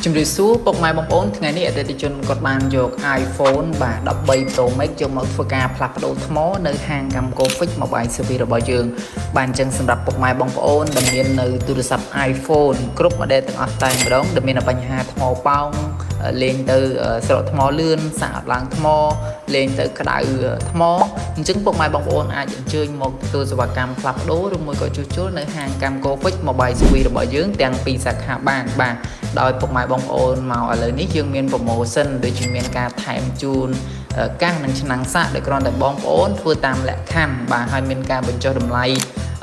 ជំរាបសួរពុកម៉ែបងប្អូនថ្ងៃនេះអតិថិជនគាត់បានយក iPhone បាទ13 Pro Max យកមកធ្វើការផ្លាស់ប្ដូរថ្មនៅហាងកម្មករ Fix Mobile Service របស់យើងបាទអញ្ចឹងសម្រាប់ពុកម៉ែបងប្អូនដែលមាននៅទូរស័ព្ទ iPhone គ្រប់ model ទាំងអស់តែម្ដងដែលមានបញ្ហាថ្មប៉ោងលេងទៅស្រកថ្មលឿនសាកអត់ឡើងថ្មលេងទៅក្តៅថ្មអញ្ចឹងពុកម៉ែបងប្អូនអាចអញ្ជើញមកទទួលសេវាកម្មផ្លាស់ប្ដូរឬមួយក៏ជួសជុលនៅហាងកម្មករ Fix Mobile Service របស់យើងទាំងពីរសាខាបានបាទដោយពុកម៉ែបងប្អូនមកឥឡូវនេះយើងមាន promotion ដូចជាមានការថែមជូនកាសនិងឆ្នាំងសាកដែលគ្រាន់តែបងប្អូនធ្វើតាមលក្ខខណ្ឌបាទហើយមានការបញ្ចុះតម្លៃ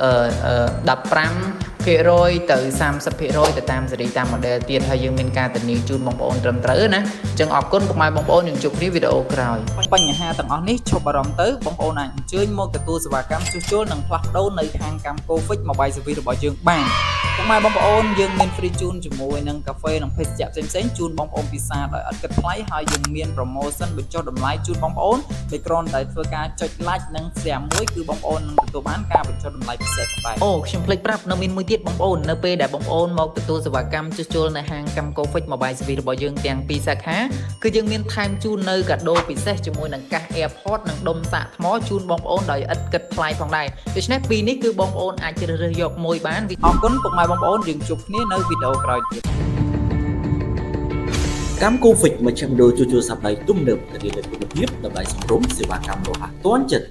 15% ទៅ 30% ទៅតាមសេរីតាម model ទៀតហើយយើងមានការធានាជូនបងប្អូនត្រឹមត្រូវណាអញ្ចឹងអរគុណពុកម៉ែបងប្អូនយើងជួបគ្នាវីដេអូក្រោយបញ្ហាទាំងអស់នេះឈប់បារម្ភទៅបងប្អូនអាចអញ្ជើញមកទទួលសេវាកម្មជួសជុលនិងផ្លាស់ប្ដូរនៅហាងកម្មករ Fix Mobile Service របស់យើងបានពុកម៉ែបងប្អូនយើងមាន free ជូនជាមួយនឹងកាហ្វេនិងភេសជ្ជៈផ្សេងៗជូនបងប្អូនពិសាដោយឥតគិតថ្លៃហើយយើងមាន promotion បញ្ចុះតម្លៃជូនបងប្អូនដោយគ្រាន់តែធ្វើការចុច like និង share មួយគឺបងប្អូននឹងទទួលបានការបញ្ចុះតម្លៃពិសេសផងដែរអូខ្ញុំភ្លេចប្រាប់នៅមានមួយទៀតបងប្អូននៅពេលដែលបងប្អូនមកទទួលសេវាកម្មជួសជុលនៅហាងកម្មករ Fix Mobile Service របស់យើងទាំងពីរសាខាគឺយើងមានថែមជូននៅកាដូពិសេសជាមួយនឹងកាស AirPods និងដុំសាកថ្មជូនបងប្អូនដោយឥតគិតថ្លៃផងដែរដូច្នេះពីរនេះគឺបងប្អូនអាចជ្រើសរើសយកមួយបានអរគុណពុកម៉ែបងប្អូនយើងជួបគ្នានៅវីដេអូក្រោយទៀតកម្មគូ Fix មជ្ឈមណ្ឌលជួសជុលសប្តាហ៍ទំនើបធានានូវគុណភាពតម្លៃសមរម្យសេវាកម្មរហ័សទាន់ចិត្ត